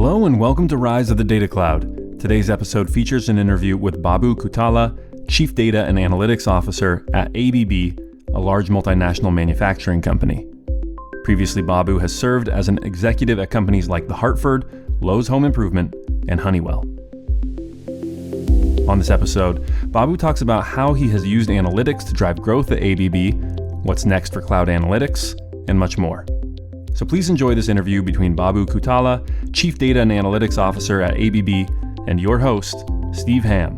Hello and welcome to Rise of the Data Cloud. Today's episode features an interview with Babu Kuttala, Chief Data and Analytics Officer at ABB, a large multinational manufacturing company. Previously, Babu has served as an executive at companies like The Hartford, Lowe's Home Improvement, and Honeywell. On this episode, Babu talks about how he has used analytics to drive growth at ABB, what's next for cloud analytics, and much more. So please enjoy this interview between Babu Kuttala, Chief Data and Analytics Officer at ABB, and your host, Steve Ham.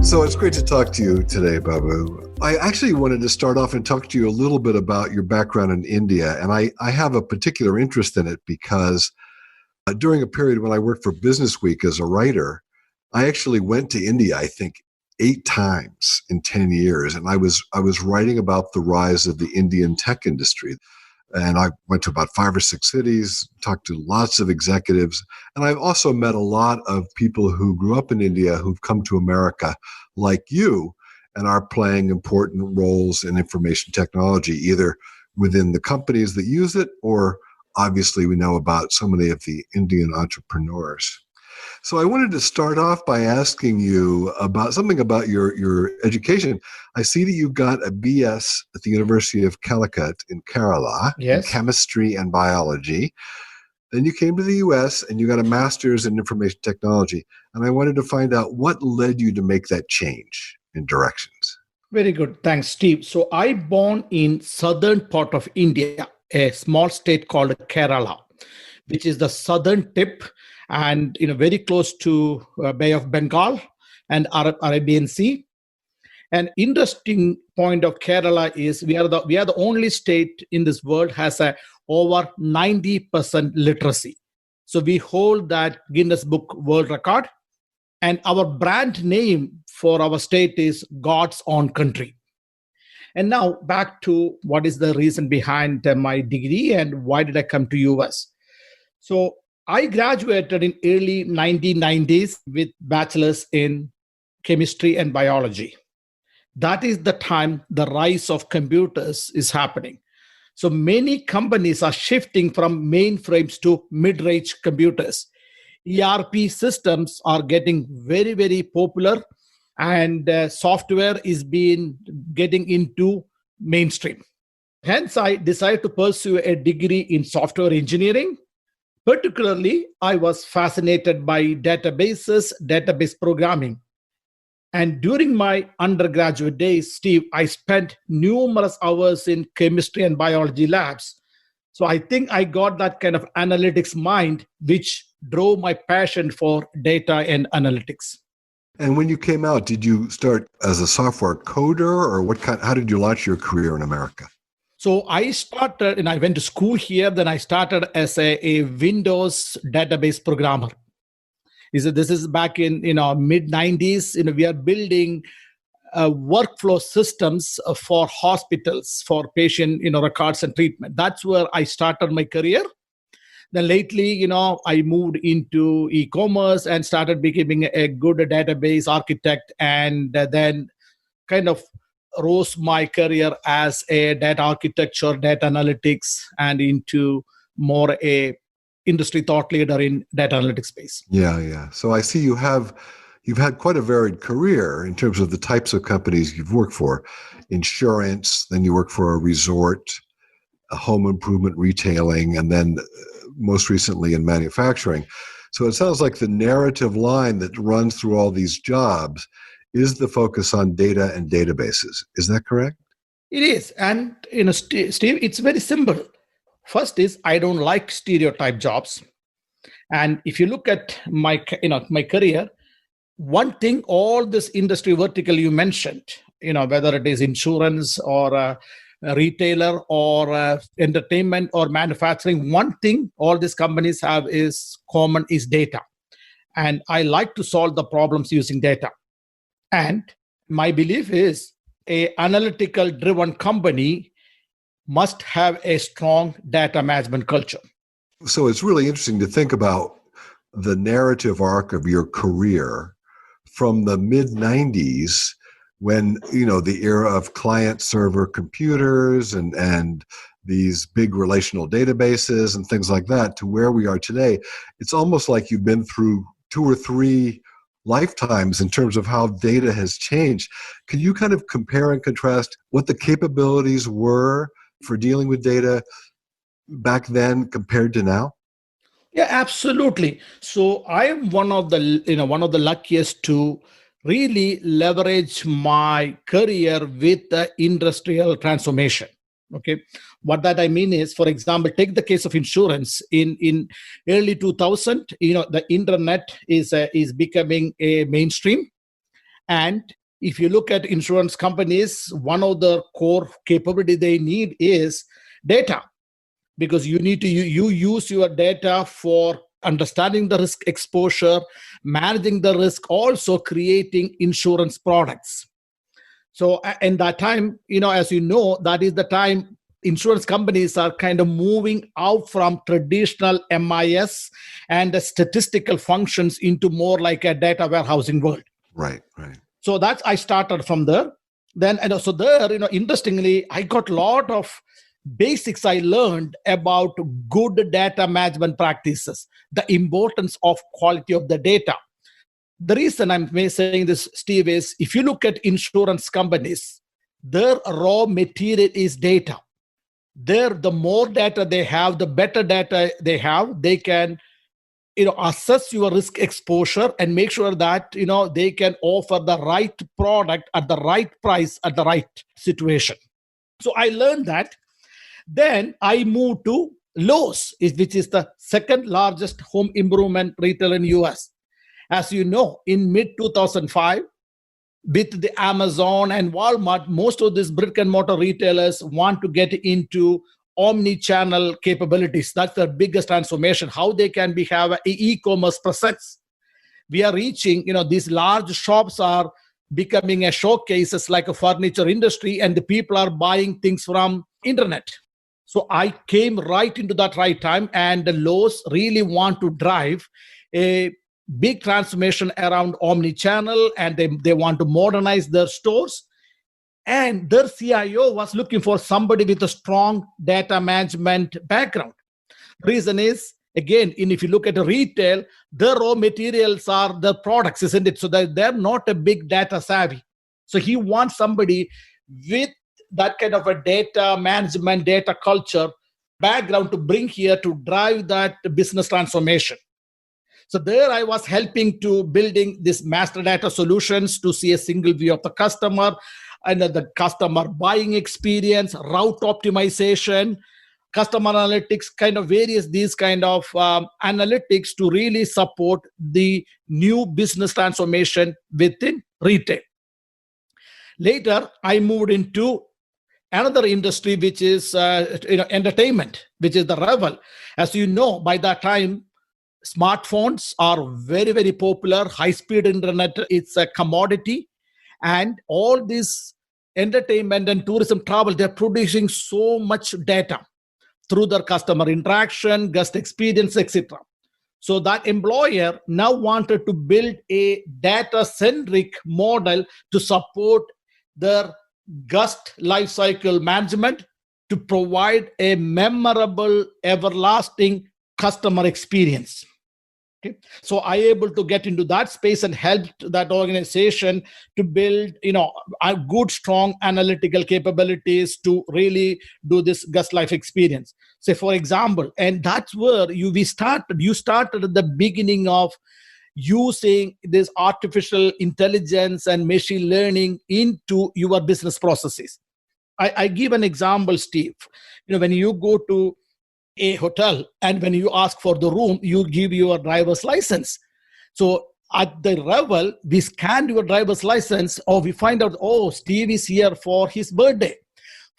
So it's great to talk to you today, Babu. I actually wanted to start off and talk to you a little bit about your background in India. And I have a particular interest in it because during a period when I worked for Business Week as a writer, I actually went to India, I think, 8 times in 10 years. And I was writing about the rise of the Indian tech industry. And I went to about 5 or 6 cities, talked to lots of executives. And I've also met a lot of people who grew up in India who've come to America like you and are playing important roles in information technology, either within the companies that use it, or obviously we know about so many of the Indian entrepreneurs. So I wanted to start off by asking you about something about your education. I see that you got a BS at the University of Calicut in Kerala in chemistry and biology. Then you came to the US and you got a master's in information technology. And I wanted to find out what led you to make that change in directions. Very good. Thanks, Steve. So I born in southern part of India, a small state called Kerala, which is the southern tip and very close to Bay of Bengal and Arabian Sea. An interesting point of Kerala is we are the only state in this world has a over 90% literacy. So we hold that Guinness Book World Record, and our brand name for our state is God's Own Country. And now back to what is the reason behind my degree and why did I come to US? So I graduated in early 1990s with bachelor's in chemistry and biology. That is the time the rise of computers is happening. So many companies are shifting from mainframes to mid-range computers. ERP systems are getting very, very popular, and software is getting into mainstream. Hence, I decided to pursue a degree in software engineering. Particularly, I was fascinated by databases, database programming. And during my undergraduate days, Steve, I spent numerous hours in chemistry and biology labs. So I think I got that kind of analytics mind, which drove my passion for data and analytics. And when you came out, did you start as a software coder, or how did you launch your career in America? So I started, and I went to school here. Then I started as a Windows database programmer. This is back in mid 90s. We are building workflow systems for hospitals for patient records and treatment. That's where I started my career. Then lately, I moved into e-commerce and started becoming a good database architect, and then kind of rose my career as a data architecture, data analytics, and into more a industry thought leader in data analytics space. Yeah. So I see you've had quite a varied career in terms of the types of companies you've worked for. Insurance, then you work for a resort, a home improvement retailing, and then most recently in manufacturing. So it sounds like the narrative line that runs through all these jobs is the focus on data and databases. Is that correct? It is. And, Steve, it's very simple. First is I don't like stereotype jobs. And if you look at my career, one thing, all this industry vertical you mentioned, whether it is insurance or a retailer or entertainment or manufacturing, one thing all these companies have is common is data. And I like to solve the problems using data. And my belief is a analytical driven company must have a strong data management culture. So it's really interesting to think about the narrative arc of your career from the mid-90s when, the era of client server computers and these big relational databases and things like that to where we are today, it's almost like you've been through 2 or 3 lifetimes in terms of how data has changed. Can you kind of compare and contrast what the capabilities were for dealing with data back then compared to now? Yeah, absolutely. So I am one of the luckiest to really leverage my career with the industrial transformation. Okay, what that I mean is, for example, take the case of insurance. In early 2000, the internet is becoming a mainstream, and if you look at insurance companies, one of the core capability they need is data, because you need to you use your data for understanding the risk exposure, managing the risk, also creating insurance products. So in that time, as you know, that is the time insurance companies are kind of moving out from traditional MIS and the statistical functions into more like a data warehousing world. Right, right. So that's I started from there. Then, and so there, interestingly, I got a lot of basics I learned about good data management practices, the importance of quality of the data. The reason I'm saying this, Steve, is if you look at insurance companies, their raw material is data. The more data they have, the better data they have, they can assess your risk exposure and make sure that they can offer the right product at the right price at the right situation. So I learned that. Then I moved to Lowe's, which is the second largest home improvement retailer in US. As you know, in mid 2005, with the Amazon and Walmart, most of these brick and mortar retailers want to get into omni-channel capabilities. That's the biggest transformation, how they can have an e-commerce presence. We are reaching, these large shops are becoming a showcases like a furniture industry, and the people are buying things from internet. So I came right into that right time, and the Lowe's really want to drive a big transformation around omni-channel, and they want to modernize their stores. And their CIO was looking for somebody with a strong data management background. Reason is, again, if you look at retail, the raw materials are the products, isn't it? So they're not a big data savvy. So he wants somebody with that kind of a data management, data culture background to bring here to drive that business transformation. So there I was helping to building this master data solutions to see a single view of the customer and the customer buying experience, route optimization, customer analytics, kind of various these kind of analytics to really support the new business transformation within retail. Later, I moved into another industry, which is entertainment, which is the Revel. As you know, by that time, smartphones are very, very popular. High-speed internet, it's a commodity. And all this entertainment and tourism travel, they're producing so much data through their customer interaction, guest experience, etc. So that employer now wanted to build a data-centric model to support their guest lifecycle management to provide a memorable, everlasting customer experience. Okay. So I able to get into that space and helped that organization to build, a good, strong analytical capabilities to really do this guest life experience. Say, for example, and that's where you started at the beginning of using this artificial intelligence and machine learning into your business processes. I give an example, Steve. When you go to a hotel and when you ask for the room, you give your driver's license. So at the Revel, we scan your driver's license, or we find out, oh, Steve is here for his birthday.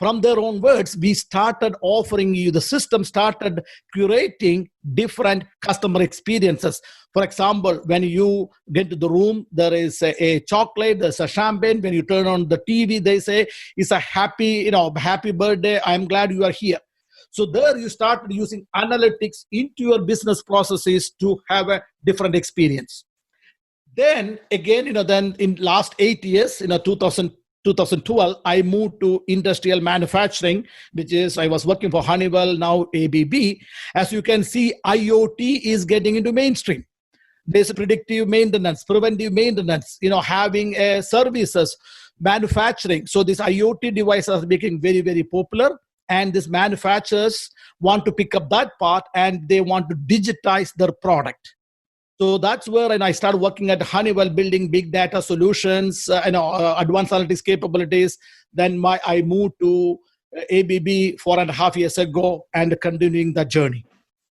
From their own words, we started offering you, the system started curating different customer experiences. For example, when you get to the room, there is a chocolate, there's a champagne. When you turn on the TV, they say, it's a happy birthday. I'm glad you are here. So there you started using analytics into your business processes to have a different experience. Then again, then in last 8 years, 2012, I moved to industrial manufacturing, which is I was working for Honeywell, now ABB. As you can see, IoT is getting into mainstream. There's predictive maintenance, preventive maintenance, having services, manufacturing. So these IoT devices are becoming very, very popular. And these manufacturers want to pick up that part and they want to digitize their product. So that's where I started working at Honeywell, building big data solutions, advanced analytics capabilities. Then I moved to ABB 4.5 years ago and continuing that journey.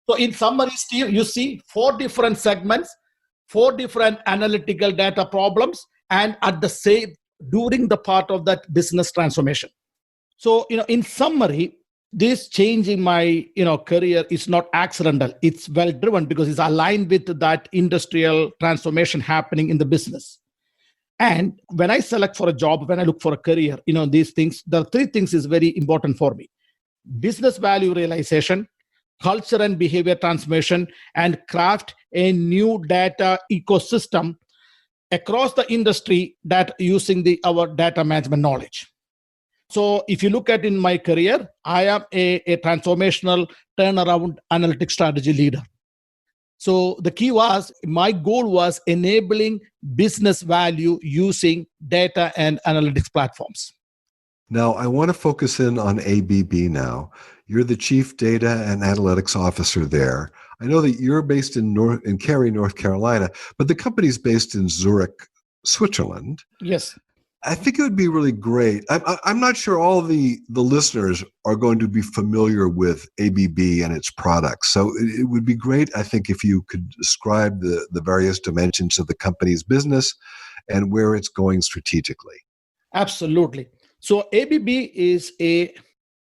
So in summary, Steve, you see 4 different segments, 4 different analytical data problems, and at the same, during the part of that business transformation. So, in summary, this change in my, career is not accidental. It's well driven because it's aligned with that industrial transformation happening in the business. And when I select for a job, when I look for a career, these things, the 3 things is very important for me: business value realization, culture and behavior transformation, and craft a new data ecosystem across the industry that using our data management knowledge. So if you look at in my career, I am a transformational turnaround analytics strategy leader. So the key was, my goal was enabling business value using data and analytics platforms. Now, I want to focus in on ABB now. You're the Chief Data and Analytics Officer there. I know that you're based in Cary, North Carolina, but the company's based in Zurich, Switzerland. Yes. I think it would be really great. I'm not sure all the listeners are going to be familiar with ABB and its products. So it would be great, I think, if you could describe the various dimensions of the company's business and where it's going strategically. Absolutely. So ABB is a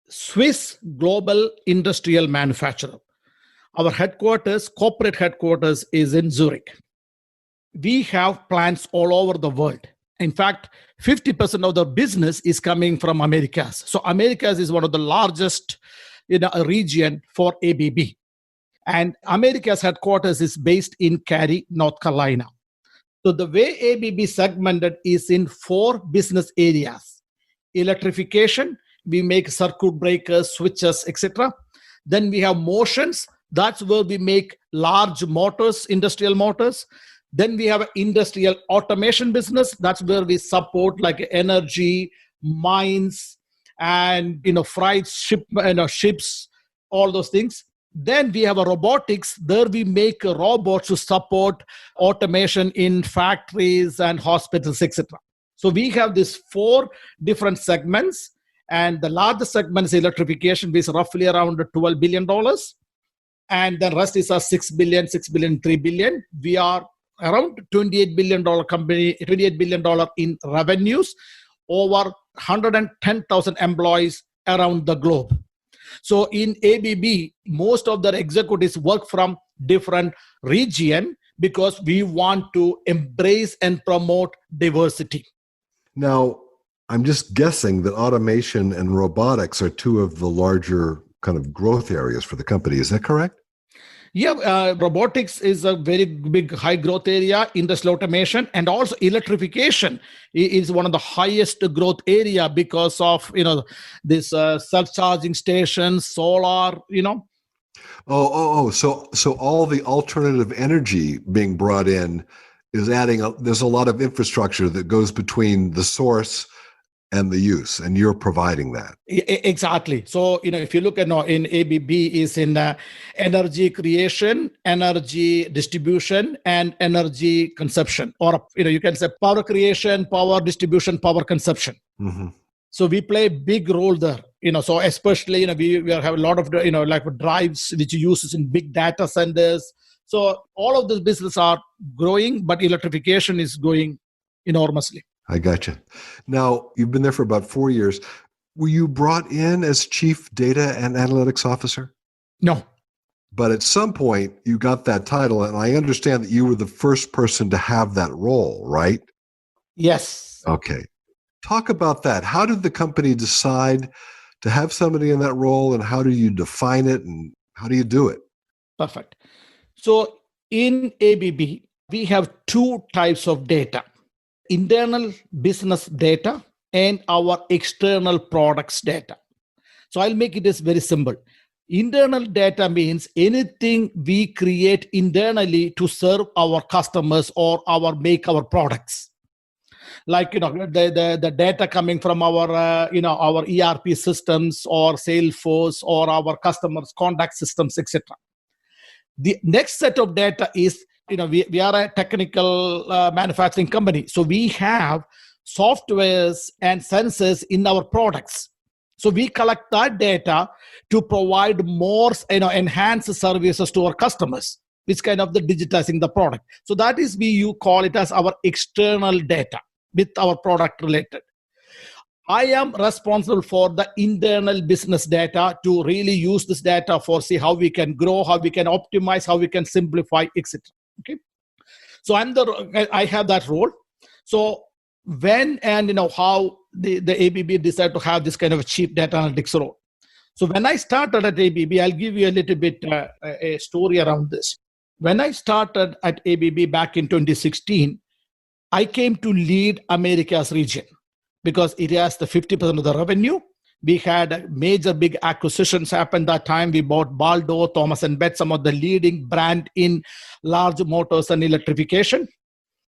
Swiss global industrial manufacturer. Our corporate headquarters is in Zurich. We have plants all over the world. In fact, 50% of the business is coming from Americas. So Americas is one of the largest region for ABB. And Americas headquarters is based in Cary, North Carolina. So the way ABB segmented is in 4 business areas. Electrification, we make circuit breakers, switches, etc. Then we have motions. That's where we make large motors, industrial motors. Then we have an industrial automation business. That's where we support like energy, mines, and freight ships, all those things. Then we have a robotics. There we make robots to support automation in factories and hospitals, etc. So we have these 4 different segments, and the largest segment is electrification, which is roughly around $12 billion. And the rest is a $6 billion, $3 billion. We are around $28 billion company, $28 billion in revenues, over 110,000 employees around the globe. So in ABB, most of their executives work from different region because we want to embrace and promote diversity. Now, I'm just guessing that automation and robotics are 2 of the larger kind of growth areas for the company. Is that correct? Yeah, robotics is a very big high growth area, industrial automation, and also electrification is one of the highest growth area because of this self-charging stations, solar. So all the alternative energy being brought in is there's a lot of infrastructure that goes between the source and the use, and you're providing that. Exactly. So, if you look at in ABB is in energy creation, energy distribution, and energy consumption, or, you can say power creation, power distribution, power consumption. Mm-hmm. So we play a big role there, so especially, we have a lot of, like drives which uses in big data centers. So all of these businesses are growing, but electrification is growing enormously. I gotcha. Now, you've been there for about 4 years. Were you brought in as Chief Data and Analytics Officer? No. But at some point, you got that title, and I understand that you were the first person to have that role, right? Yes. Okay. Talk about that. How did the company decide to have somebody in that role, and how do you define it, and how do you do it? Perfect. So in ABB, We have two types of data: internal business data and our external products data. So I'll make it as very simple. Internal data means anything we create internally to serve our customers or make our products. Like the data coming from our our ERP systems or Salesforce or our customers' contact systems, etc. The next set of data is we are a technical manufacturing company, so we have softwares and sensors in our products. So we collect that data to provide more enhanced services to our customers, which kind of the digitizing the product. So that is you call it as our external data with our product related. I am responsible for the internal business data to really use this data for see how we can grow, how we can optimize, how we can simplify, etc. Okay, so I have that role. So when and how the ABB decided to have this kind of a chief data analytics role. So when I started at ABB, I'll give you a little bit a story around this. When I started at ABB back in 2016, I came to lead Americas region because it has the 50% of the revenue. We had major big acquisitions happen that time. We bought Baldo, Thomas & Betts, some of the leading brand in large motors and electrification.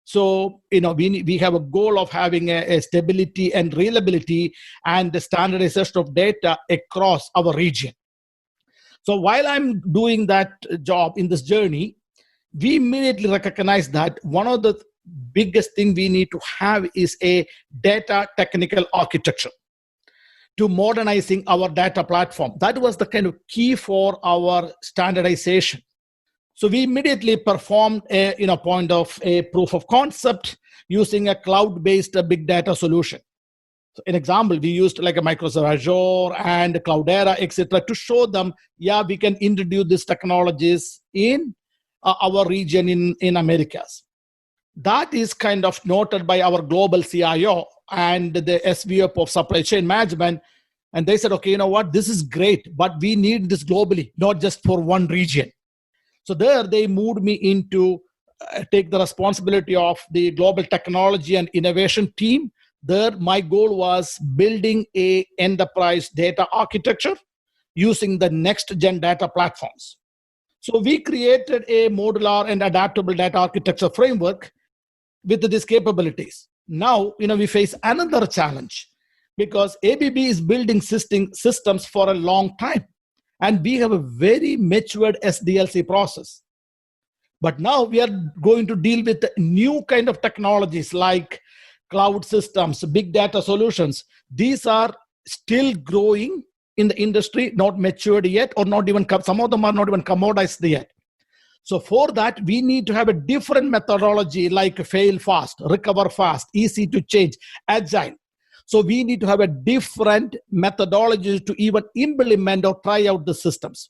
So, we have a goal of having a stability and reliability and the standardization of data across our region. So while I'm doing that job in this journey, we immediately recognize that one of the biggest thing we need to have is a data technical architecture to modernizing our data platform. That was the kind of key for our standardization. So we immediately performed a point of a proof of concept using a cloud-based big data solution. So an example, we used like a Microsoft Azure and Cloudera, etc., to show them, we can introduce these technologies in our region in Americas. That is kind of noted by our global CIO and the SVP of supply chain management. And they said, okay, you know what, this is great, but we need this globally, not just for one region. So there they moved me into take the responsibility of the global technology and innovation team. There my goal was building a enterprise data architecture using the next gen data platforms. So we created a modular and adaptable data architecture framework with these capabilities. Now, we face another challenge because ABB is building systems for a long time. And we have a very matured SDLC process. But now we are going to deal with new kind of technologies like cloud systems, big data solutions. These are still growing in the industry, not matured yet, or not even, some of them are not even commoditized yet. So for that, we need to have a different methodology like fail fast, recover fast, easy to change, agile. So we need to have a different methodology to even implement or try out the systems.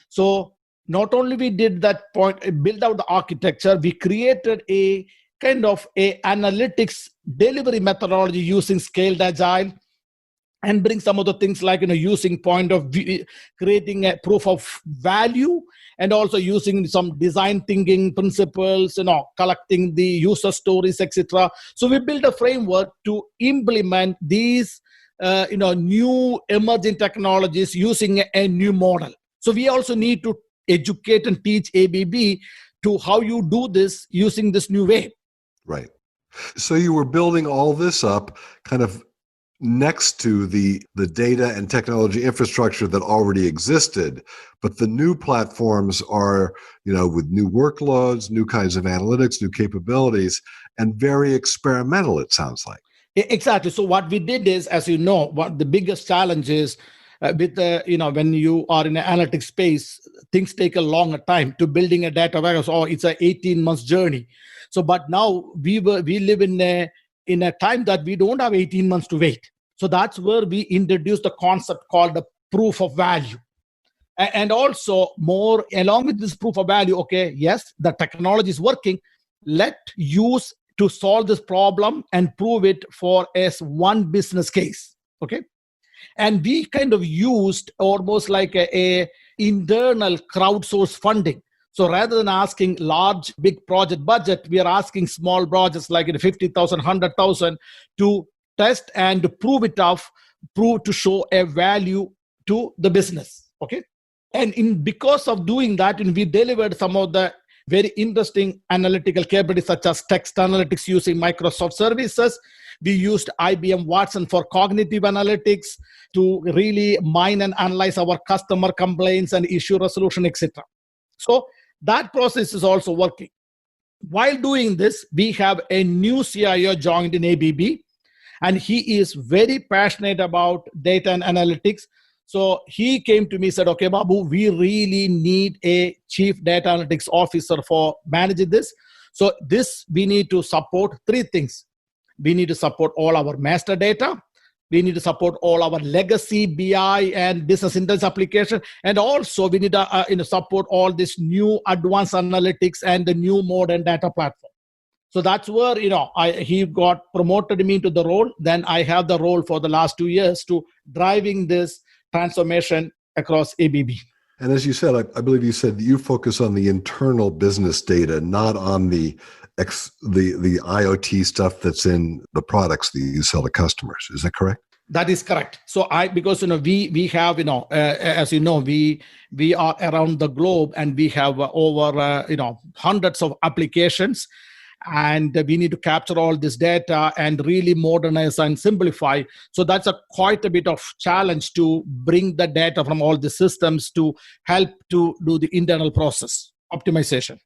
So not only we did that point, build out the architecture, we created a kind of a analytics delivery methodology using scaled agile and bring some of the things like using point of view, creating a proof of value, and also using some design thinking principles, collecting the user stories, etc. So we built a framework to implement these new emerging technologies using a new model. So we also need to educate and teach ABB to how you do this using this new way. Right. So you were building all this up kind of next to the data and technology infrastructure that already existed, but the new platforms are, with new workloads, new kinds of analytics, new capabilities, and very experimental, it sounds like. Exactly. So what we did is, as you know, what the biggest challenge is with when you are in the analytics space, things take a longer time to building a data warehouse, or it's an 18-month journey. So, but now we live in a time that we don't have 18 months to wait. So that's where we introduced the concept called the proof of value. And also more along with this proof of value, okay, yes, the technology is working. Let's use to solve this problem and prove it for as one business case, okay? And we kind of used almost like a internal crowdsource funding. So rather than asking large, big project budget, we are asking small projects like 50,000, 100,000 to test and prove to show a value to the business. Okay. And because of doing that, we delivered some of the very interesting analytical capabilities such as text analytics using Microsoft services. We used IBM Watson for cognitive analytics to really mine and analyze our customer complaints and issue resolution, etc. So that process is also working. While doing this, we have a new CIO joined in ABB, and he is very passionate about data and analytics. So he came to me and said, okay, Babu, we really need a chief data analytics officer for managing this. So we need to support three things. We need to support all our master data. We need to support all our legacy BI and business intelligence application. And also we need to support all this new advanced analytics and the new modern data platform. So that's where, he got promoted me into the role. Then I have the role for the last 2 years to driving this transformation across ABB. And as you said, I believe you said you focus on the internal business data, not on the IoT stuff that's in the products that you sell to customers. Is that correct? That is correct. So because we have as you know, we are around the globe and we have over hundreds of applications, and we need to capture all this data and really modernize and simplify. So that's quite a bit of challenge to bring the data from all the systems to help to do the internal process optimization.